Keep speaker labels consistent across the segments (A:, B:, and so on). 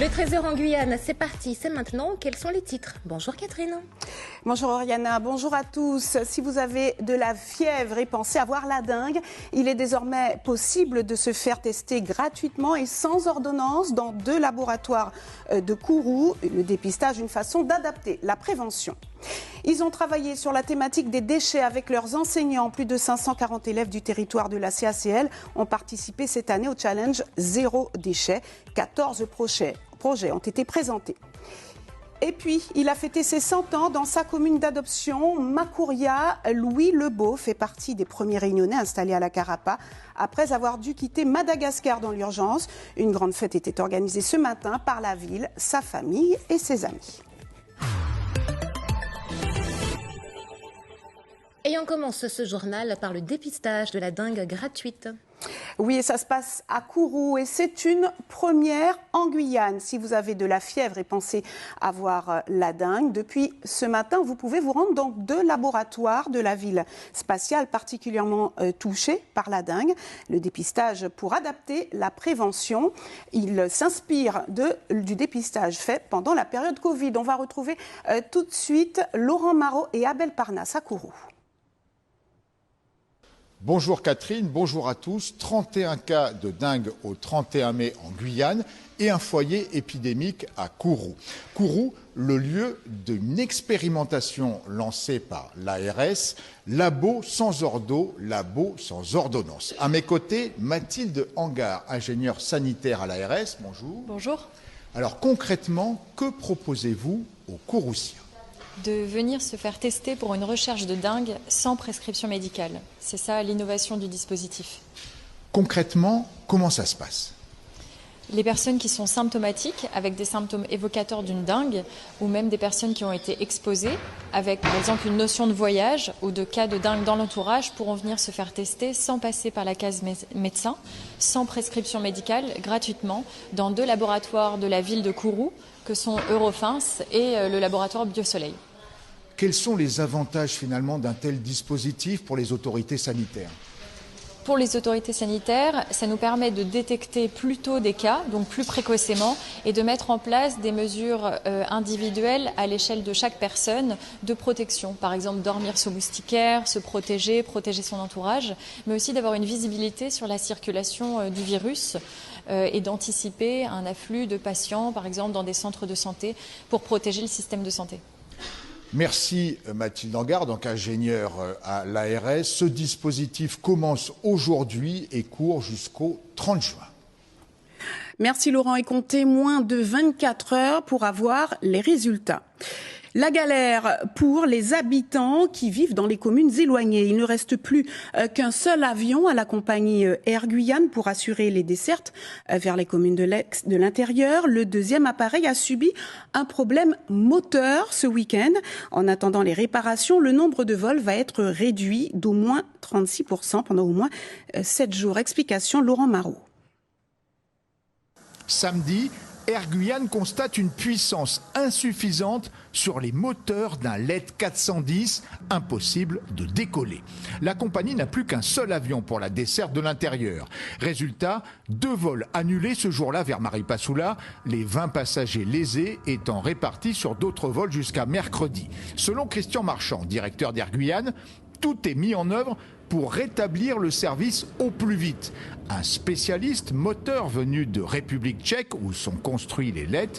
A: Le Trésor en Guyane, c'est parti, c'est maintenant. Quels sont les titres? Bonjour Catherine.
B: Bonjour Oriana, bonjour à tous. Si vous avez de la fièvre et pensez avoir la dengue, il est désormais possible de se faire tester gratuitement et sans ordonnance dans 2 laboratoires de Kourou. Le dépistage, une façon d'adapter la prévention. Ils ont travaillé sur la thématique des déchets avec leurs enseignants. Plus de 540 élèves du territoire de la CACL ont participé cette année au challenge Zéro déchet. 14 projets ont été présentés. Et puis, il a fêté ses 100 ans dans sa commune d'adoption, Makouria. Louis Lebeau fait partie des premiers Réunionnais installés à la Carapa après avoir dû quitter Madagascar dans l'urgence. Une grande fête était organisée ce matin par la ville, sa famille et ses amis.
A: Et on commence ce journal par le dépistage de la dengue gratuite.
B: Oui, et ça se passe à Kourou et c'est une première en Guyane. Si vous avez de la fièvre et pensez avoir la dengue, depuis ce matin, vous pouvez vous rendre dans 2 laboratoires de la ville spatiale particulièrement touchée par la dengue. Le dépistage pour adapter la prévention, il s'inspire du dépistage fait pendant la période Covid. On va retrouver tout de suite Laurent Marot et Abel Parnasse à Kourou.
C: Bonjour Catherine, bonjour à tous. 31 cas de dengue au 31 mai en Guyane et un foyer épidémique à Kourou. Kourou, le lieu d'une expérimentation lancée par l'ARS, labo sans ordo, labo sans ordonnance. À mes côtés, Mathilde Hangar, ingénieure sanitaire à l'ARS. Bonjour.
D: Bonjour.
C: Alors concrètement, que proposez-vous aux Kouroussiens ?
D: De venir se faire tester pour une recherche de dengue sans prescription médicale. C'est ça l'innovation du dispositif.
C: Concrètement, comment ça se passe ?
D: Les personnes qui sont symptomatiques, avec des symptômes évocateurs d'une dengue, ou même des personnes qui ont été exposées, avec par exemple une notion de voyage ou de cas de dengue dans l'entourage, pourront venir se faire tester sans passer par la case médecin, sans prescription médicale, gratuitement, dans 2 laboratoires de la ville de Kourou, que sont Eurofins et le laboratoire Biosoleil.
C: Quels sont les avantages finalement d'un tel dispositif pour les autorités sanitaires ?
D: Pour les autorités sanitaires, ça nous permet de détecter plus tôt des cas, donc plus précocement, et de mettre en place des mesures individuelles à l'échelle de chaque personne de protection. Par exemple, dormir sous moustiquaire, se protéger, protéger son entourage, mais aussi d'avoir une visibilité sur la circulation du virus et d'anticiper un afflux de patients, par exemple, dans des centres de santé, pour protéger le système de santé.
C: Merci Mathilde Hangar, donc ingénieure à l'ARS. Ce dispositif commence aujourd'hui et court jusqu'au 30 juin.
B: Merci Laurent, et comptez moins de 24 heures pour avoir les résultats. La galère pour les habitants qui vivent dans les communes éloignées. Il ne reste plus qu'un seul avion à la compagnie Air Guyane pour assurer les dessertes vers les communes de l'intérieur. Le 2e appareil a subi un problème moteur ce week-end. En attendant les réparations, le nombre de vols va être réduit d'au moins 36% pendant au moins 7 jours. Explication Laurent Marot.
E: Samedi, Air Guyane constate une puissance insuffisante sur les moteurs d'un LED 410, impossible de décoller. La compagnie n'a plus qu'un seul avion pour la desserte de l'intérieur. Résultat, 2 vols annulés ce jour-là vers Maripasoula, les 20 passagers lésés étant répartis sur d'autres vols jusqu'à mercredi. Selon Christian Marchand, directeur d'Air Guyane, tout est mis en œuvre pour rétablir le service au plus vite. Un spécialiste moteur venu de République tchèque, où sont construits les LED,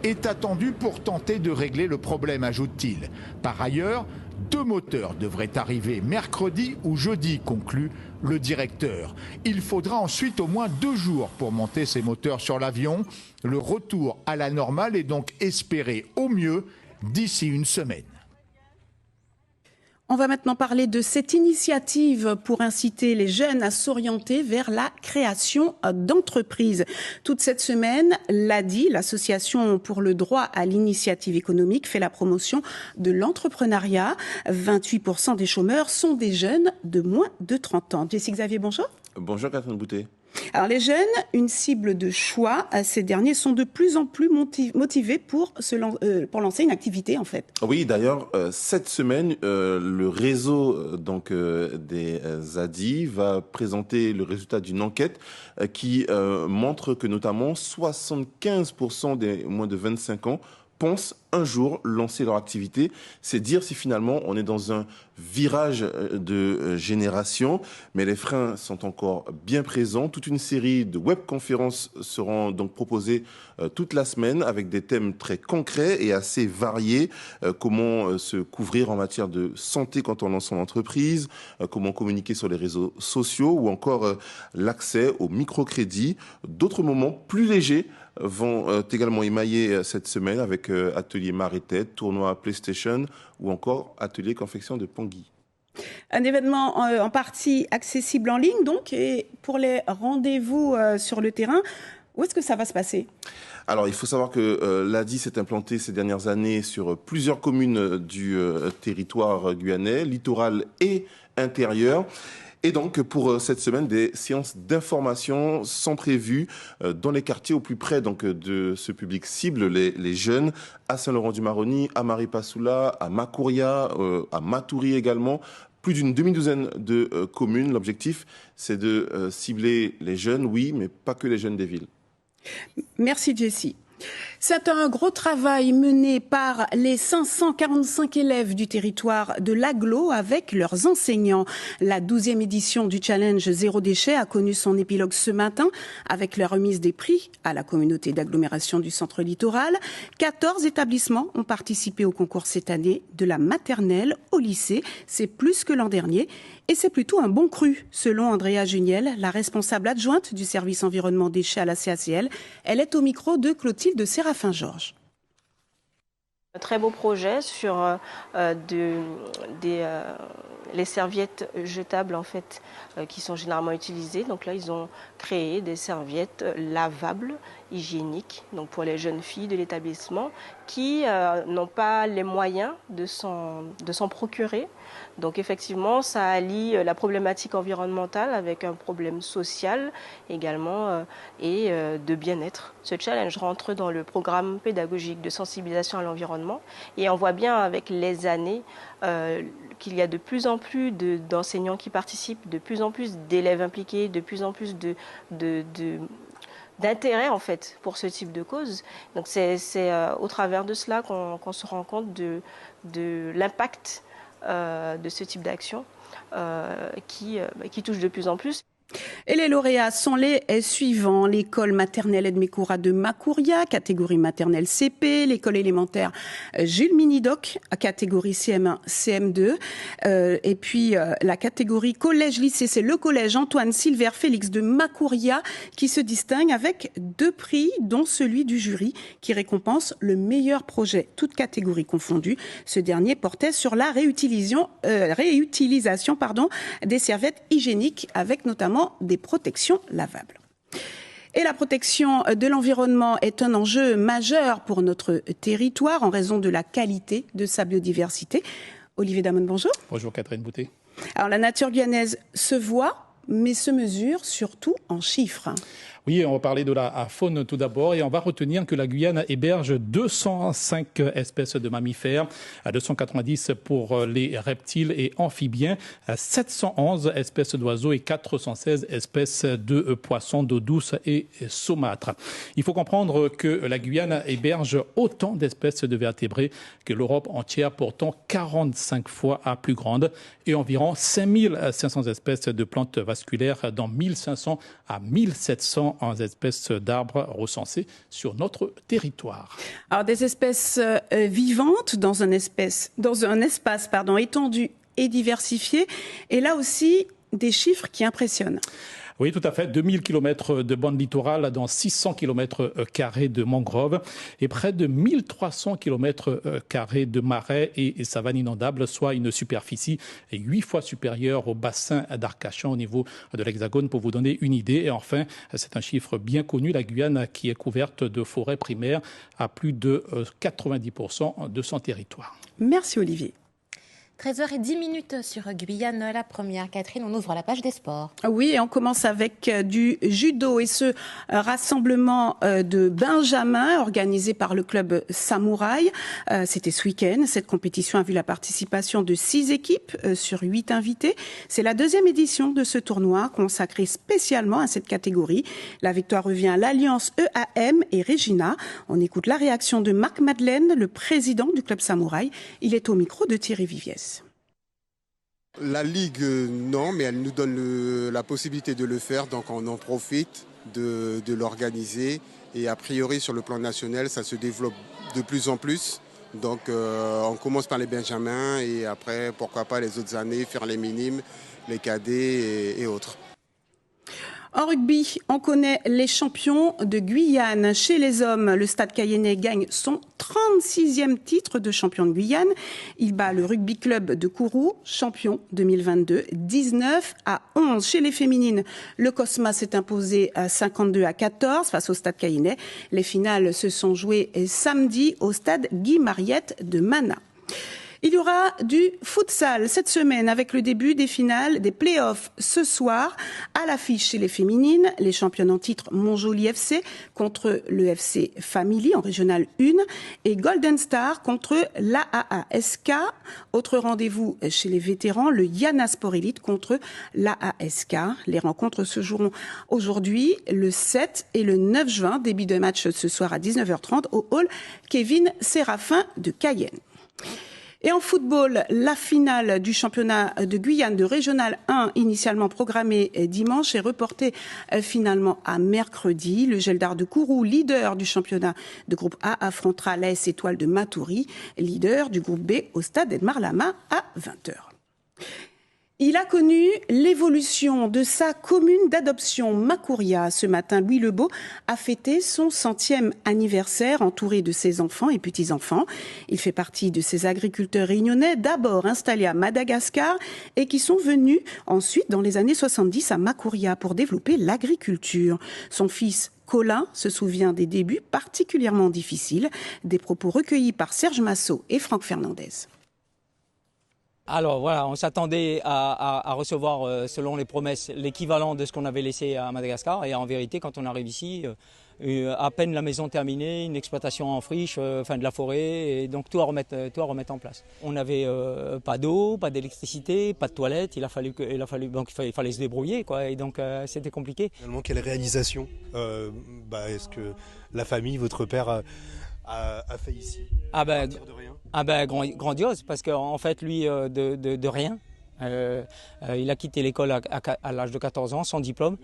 E: est attendu pour tenter de régler le problème, ajoute-t-il. Par ailleurs, 2 moteurs devraient arriver mercredi ou jeudi, conclut le directeur. Il faudra ensuite au moins 2 jours pour monter ces moteurs sur l'avion. Le retour à la normale est donc espéré au mieux d'ici une semaine.
B: On va maintenant parler de cette initiative pour inciter les jeunes à s'orienter vers la création d'entreprises. Toute cette semaine, l'ADI, l'Association pour le droit à l'initiative économique, fait la promotion de l'entrepreneuriat. 28% des chômeurs sont des jeunes de moins de 30 ans. Jessie Xavier, bonjour.
F: Bonjour Catherine Boutet.
B: Alors les jeunes, une cible de choix, ces derniers sont de plus en plus motivés pour lancer une activité en fait.
F: Oui, d'ailleurs, cette semaine, le réseau des ZADI va présenter le résultat d'une enquête qui montre que notamment 75% des moins de 25 ans pensent un jour lancer leur activité. C'est dire si finalement on est dans un virage de génération, mais les freins sont encore bien présents. Toute une série de webconférences seront donc proposées toute la semaine avec des thèmes très concrets et assez variés. Comment se couvrir en matière de santé quand on lance son entreprise, comment communiquer sur les réseaux sociaux ou encore l'accès au microcrédit. D'autres moments plus légers vont également émailler cette semaine avec atelier Marie-Tête, tournoi PlayStation ou encore atelier confection de Pangui.
B: Un événement en partie accessible en ligne donc, et pour les rendez-vous sur le terrain, où est-ce que ça va se passer ?
F: Alors, il faut savoir que l'ADI s'est implanté ces dernières années sur plusieurs communes du territoire guyanais, littoral et intérieur. Et donc, pour cette semaine, des séances d'information sont prévues dans les quartiers au plus près donc, de ce public cible, les jeunes, à Saint-Laurent-du-Maroni, à Maripasoula, à Makouria, à Matoury également. Plus d'une demi-douzaine de communes. L'objectif, c'est de cibler les jeunes, oui, mais pas que les jeunes des villes.
B: Merci Jessie. C'est un gros travail mené par les 545 élèves du territoire de l'Agglo avec leurs enseignants. La 12e édition du challenge Zéro déchet a connu son épilogue ce matin avec la remise des prix à la communauté d'agglomération du centre littoral. 14 établissements ont participé au concours cette année, de la maternelle au lycée. C'est plus que l'an dernier. Et c'est plutôt un bon cru, selon Andrea Juniel, la responsable adjointe du service environnement déchets à la CACL. Elle est au micro de Clotilde Séraphin-Georges.
G: Un très beau projet sur les serviettes jetables en fait, qui sont généralement utilisées. Donc là, ils ont créé des serviettes lavables, hygiéniques, donc pour les jeunes filles de l'établissement qui n'ont pas les moyens de s'en procurer. Donc effectivement, ça allie la problématique environnementale avec un problème social également et de bien-être. Ce challenge rentre dans le programme pédagogique de sensibilisation à l'environnement et on voit bien avec les années qu'il y a de plus en plus d'enseignants qui participent, de plus en plus d'élèves impliqués, de plus en plus d'intérêt en fait pour ce type de cause. Donc c'est au travers de cela qu'on se rend compte de l'impact de ce type d'action qui touche de plus en plus.
B: Et les lauréats sont les suivants. L'école maternelle Edmekoura de Makouria, catégorie maternelle CP. L'école élémentaire Jules Minidoc, catégorie CM1, CM2. Et puis la catégorie collège-lycée, c'est le collège Antoine Silver Félix de Makouria qui se distingue avec 2 prix, dont celui du jury qui récompense le meilleur projet, toutes catégories confondues. Ce dernier portait sur la réutilisation des serviettes hygiéniques avec notamment des protections lavables. Et la protection de l'environnement est un enjeu majeur pour notre territoire en raison de la qualité de sa biodiversité. Olivier Damon, bonjour.
H: Bonjour Catherine Boutet.
B: Alors la nature guyanaise se voit, mais se mesure surtout en chiffres.
H: Oui, on va parler de la faune tout d'abord et on va retenir que la Guyane héberge 205 espèces de mammifères, 290 pour les reptiles et amphibiens, 711 espèces d'oiseaux et 416 espèces de poissons d'eau douce et saumâtres. Il faut comprendre que la Guyane héberge autant d'espèces de vertébrés que l'Europe entière, pourtant 45 fois à plus grande, et environ 5500 espèces de plantes vasculaires, dont 1500 à 1700 espèces d'arbres recensées sur notre territoire.
B: Alors des espèces vivantes dans un espace étendu et diversifié, et là aussi des chiffres qui impressionnent.
H: Oui, tout à fait. 2000 km de bande littorale dans 600 km de mangroves et près de 1300 km de marais et savanes inondables, soit une superficie 8 fois supérieure au bassin d'Arcachon au niveau de l'Hexagone, pour vous donner une idée. Et enfin, c'est un chiffre bien connu, la Guyane qui est couverte de forêts primaires à plus de 90% de son territoire.
B: Merci Olivier.
A: 13h10 sur Guyane, la première. Catherine, on ouvre la page des sports.
B: Oui, et on commence avec du judo et ce rassemblement de Benjamin organisé par le club Samouraï. C'était ce week-end. Cette compétition a vu la participation de 6 équipes sur 8 invités. C'est la 2e édition de ce tournoi consacré spécialement à cette catégorie. La victoire revient à l'Alliance EAM et Regina. On écoute la réaction de Marc Madeleine, le président du club Samouraï. Il est au micro de Thierry Viviès.
I: La Ligue, non, mais elle nous donne la possibilité de le faire, donc on en profite de l'organiser. Et a priori, sur le plan national, ça se développe de plus en plus. Donc on commence par les Benjamins et après, pourquoi pas les autres années, faire les minimes, les cadets et autres.
B: En rugby, on connaît les champions de Guyane. Chez les hommes, le Stade Cayennais gagne son 36e titre de champion de Guyane. Il bat le rugby club de Kourou, champion 2022, 19-11. Chez les féminines, le Cosma s'est imposé à 52-14 face au Stade Cayennais. Les finales se sont jouées samedi au Stade Guy Mariette de Mana. Il y aura du futsal cette semaine avec le début des finales des playoffs ce soir. À l'affiche chez les féminines, les championnes en titre Montjoly FC contre le FC Family en régional 1 et Golden Star contre l'AASK. Autre rendez-vous chez les vétérans, le Yana Sport Elite contre l'AASK. Les rencontres se joueront aujourd'hui, le 7 et le 9 juin. Début de match ce soir à 19h30 au hall Kevin Séraphin de Cayenne. Et en football, la finale du championnat de Guyane de Régional 1, initialement programmée dimanche, est reportée finalement à mercredi. Le Geldar de Kourou, leader du championnat de groupe A, affrontera l'AS Étoile de Matoury, leader du groupe B, au stade Edmar Lama à 20h. Il a connu l'évolution de sa commune d'adoption, Makouria. Ce matin, Louis Lebeau a fêté son 100e anniversaire entouré de ses enfants et petits-enfants. Il fait partie de ces agriculteurs réunionnais, d'abord installés à Madagascar et qui sont venus ensuite, dans les années 70, à Makouria pour développer l'agriculture. Son fils Colin se souvient des débuts particulièrement difficiles, des propos recueillis par Serge Massot et Franck Fernandez.
J: Alors voilà, on s'attendait à recevoir, selon les promesses, l'équivalent de ce qu'on avait laissé à Madagascar. Et en vérité, quand on arrive ici, à peine la maison terminée, une exploitation en friche, de la forêt, et donc tout à remettre en place. On n'avait pas d'eau, pas d'électricité, pas de toilettes. Il fallait se débrouiller, quoi. Et donc c'était compliqué.
K: Finalement, quelle réalisation est-ce que la famille, votre père a fait ici à partir de rien?
J: Grandiose, parce qu'en fait, lui, de rien, il a quitté l'école à l'âge de 14 ans, sans diplôme,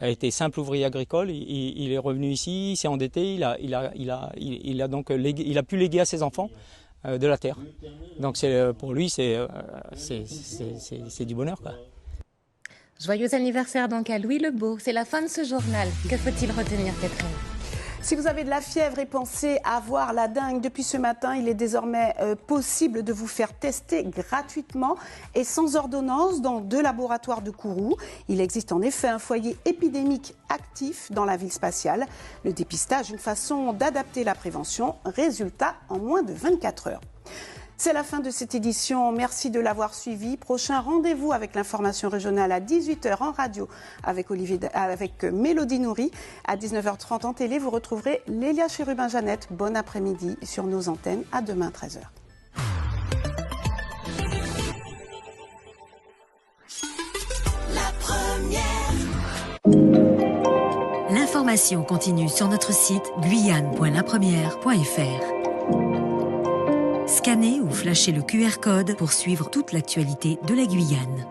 J: a été simple ouvrier agricole, il est revenu ici, il s'est endetté, il a pu léguer à ses enfants de la terre. Donc pour lui, c'est du bonheur, quoi.
A: Joyeux anniversaire donc à Louis Lebeau. C'est la fin de ce journal. Que faut-il retenir, Catherine ?
B: Si vous avez de la fièvre et pensez avoir la dengue, depuis ce matin, il est désormais possible de vous faire tester gratuitement et sans ordonnance dans 2 laboratoires de Kourou. Il existe en effet un foyer épidémique actif dans la ville spatiale. Le dépistage, une façon d'adapter la prévention. Résultat en moins de 24 heures. C'est la fin de cette édition. Merci de l'avoir suivi. Prochain rendez-vous avec l'information régionale à 18h en radio avec Mélodie Nourri. À 19h30 en télé, vous retrouverez Lélia Chérubin-Jeannette. Bon après-midi sur nos antennes. À demain 13h.
L: La première. L'information continue sur notre site guyane.lapremière.fr. Scannez ou flashez le QR code pour suivre toute l'actualité de la Guyane.